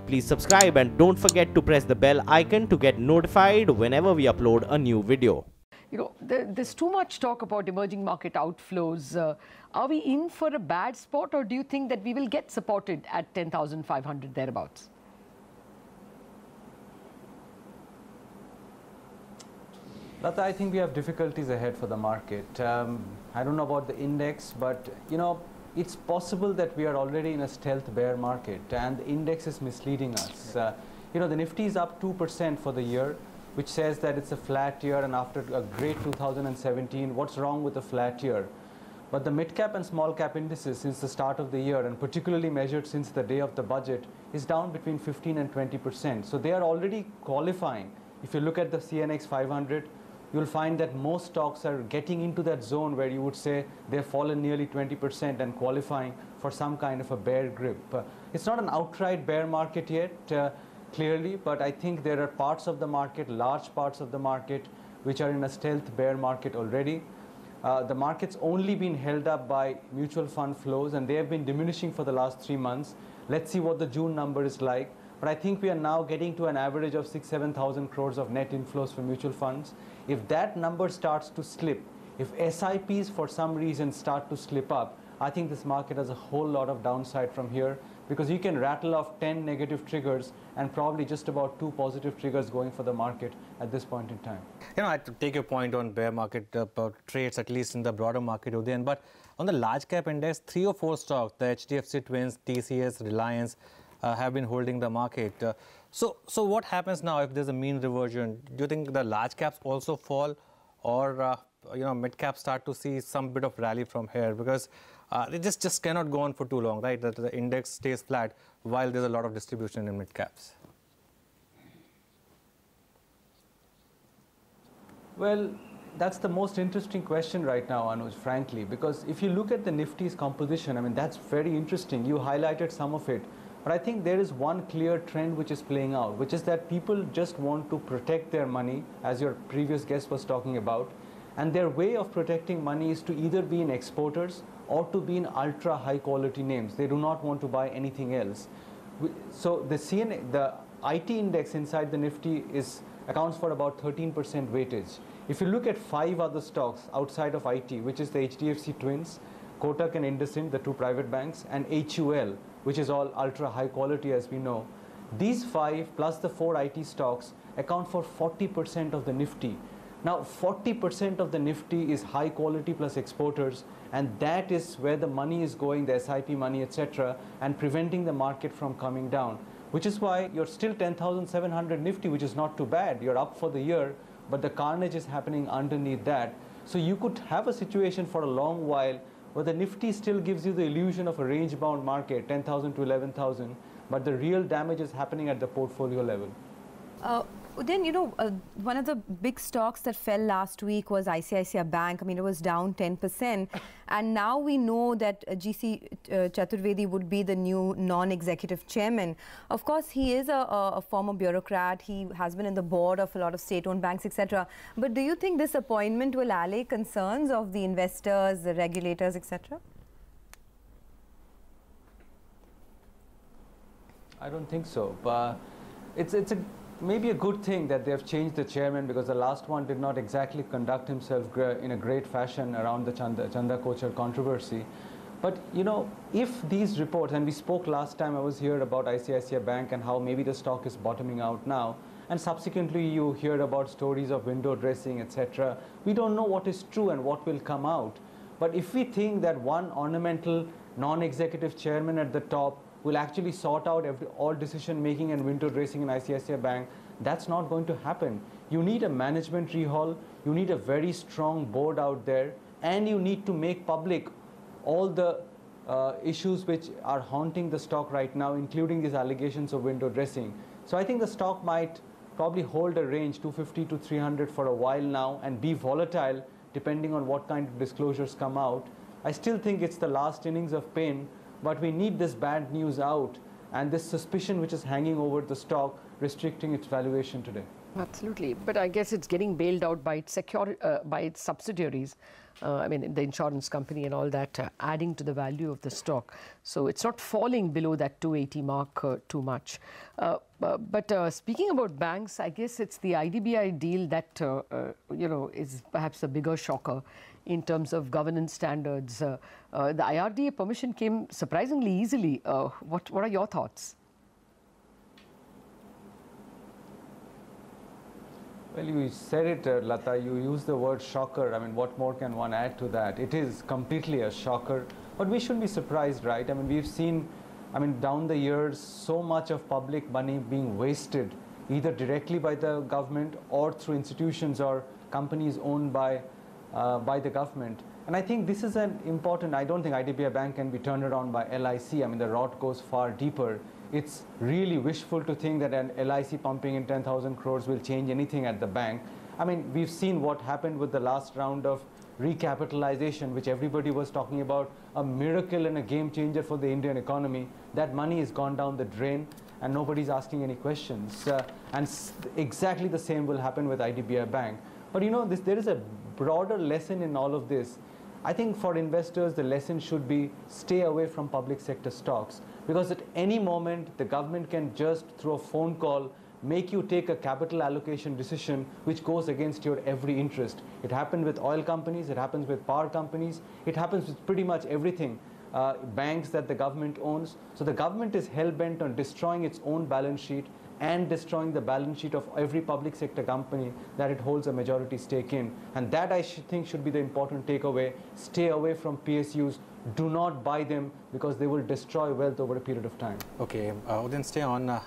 please subscribe and don't forget to press the bell icon to get notified whenever we upload a new video. There's too much talk about emerging market outflows. Are we in for a bad spot, or do you think that we will get supported at 10,500 thereabouts? Lata, I think we have difficulties ahead for the market. I don't know about the index, but it's possible that we are already in a stealth bear market, and the index is misleading us. The Nifty is up 2% for the year, which says that it's a flat year, and after a great 2017, what's wrong with a flat year? But the mid-cap and small-cap indices since the start of the year, and particularly measured since the day of the budget, is down between 15 and 20%. So they are already qualifying. If you look at the CNX 500, you'll find that most stocks are getting into that zone where you would say they've fallen nearly 20% and qualifying for some kind of a bear grip. It's not an outright bear market yet, clearly, but I think there are parts of the market, large parts of the market, which are in a stealth bear market already. The market's only been held up by mutual fund flows, and they have been diminishing for the last 3 months. Let's see what the June number is like. But I think we are now getting to an average of 6,000–7,000 crores of net inflows from mutual funds. If that number starts to slip, if SIPs for some reason start to slip up, I think this market has a whole lot of downside from here, because you can rattle off 10 negative triggers and probably just about 2 positive triggers going for the market at this point in time. I take your point on bear market trades, at least in the broader market, Udayan, but on the large cap index, 3 or 4 stocks, the HDFC Twins, TCS, Reliance, have been holding the market. So what happens now if there's a mean reversion? Do you think the large caps also fall, or mid caps start to see some bit of rally from here? Because it just cannot go on for too long, right? That the index stays flat while there's a lot of distribution in mid caps. Well, that's the most interesting question right now, Anuj, frankly, because if you look at the Nifty's composition, I mean, that's very interesting. You highlighted some of it. But I think there is one clear trend which is playing out, which is that people just want to protect their money, as your previous guest was talking about. And their way of protecting money is to either be in exporters or to be in ultra high quality names. They do not want to buy anything else. So the IT index inside the Nifty accounts for about 13% weightage. If you look at 5 other stocks outside of IT, which is the HDFC Twins, Kotak and IndusInd, the 2 private banks, and HUL, which is all ultra high quality as we know, these 5 plus the 4 IT stocks account for 40% of the Nifty. Now 40% of the Nifty is high quality plus exporters, and that is where the money is going, the SIP money, etc., and preventing the market from coming down, which is why you're still 10,700 Nifty, which is not too bad. You're up for the year, but the carnage is happening underneath that. So you could have a situation for a long while where the Nifty still gives you the illusion of a range-bound market, 10,000 to 11,000, but the real damage is happening at the portfolio level. Udayan, one of the big stocks that fell last week was ICICI Bank. I mean, it was down 10%. And now we know that GC Chaturvedi would be the new non-executive chairman. Of course, he is a former bureaucrat. He has been in the board of a lot of state-owned banks, etc. But do you think this appointment will allay concerns of the investors, the regulators, etc.? I don't think so. But it's maybe a good thing that they have changed the chairman, because the last one did not exactly conduct himself in a great fashion around the Chanda Kochar controversy. But if these reports, and we spoke last time I was here about ICICI Bank and how maybe the stock is bottoming out now, and subsequently you hear about stories of window dressing, etc. We don't know what is true and what will come out. But if we think that one ornamental non-executive chairman at the top will actually sort out all decision making and window dressing in ICICI Bank, that's not going to happen. You need a management rehaul, you need a very strong board out there, and you need to make public all the issues which are haunting the stock right now, including these allegations of window dressing. So I think the stock might probably hold a range 250 to 300 for a while now and be volatile depending on what kind of disclosures come out. I still think it's the last innings of pain, but we need this bad news out and this suspicion which is hanging over the stock restricting its valuation today. Absolutely, but I guess it's getting bailed out by its subsidiaries. I mean, the insurance company and all that, adding to the value of the stock. So it's not falling below that 280 mark too much. But speaking about banks, I guess it's the IDBI deal that is perhaps a bigger shocker in terms of governance standards. The IRDA permission came surprisingly easily. What are your thoughts? Well, you said it, Lata. You used the word shocker. I mean, what more can one add to that? It is completely a shocker. But we shouldn't be surprised, right? I mean, we've seen, down the years, so much of public money being wasted, either directly by the government or through institutions or companies owned by the government. And I think this is an important, I don't think IDBI Bank can be turned around by LIC. I mean, the rot goes far deeper. It's really wishful to think that an LIC pumping in 10,000 crores will change anything at the bank. I mean, we've seen what happened with the last round of recapitalization, which everybody was talking about, a miracle and a game changer for the Indian economy. That money has gone down the drain and nobody's asking any questions. And exactly the same will happen with IDBI Bank. But there is a broader lesson in all of this. I think for investors, the lesson should be stay away from public sector stocks. Because at any moment, the government can just, through a phone call, make you take a capital allocation decision which goes against your every interest. It happened with oil companies, it happens with power companies, it happens with pretty much everything. Banks that the government owns. So the government is hell-bent on destroying its own balance sheet and destroying the balance sheet of every public sector company that it holds a majority stake in. And that I think should be the important takeaway. Stay away from PSUs. Do not buy them because they will destroy wealth over a period of time. Okay, then stay on.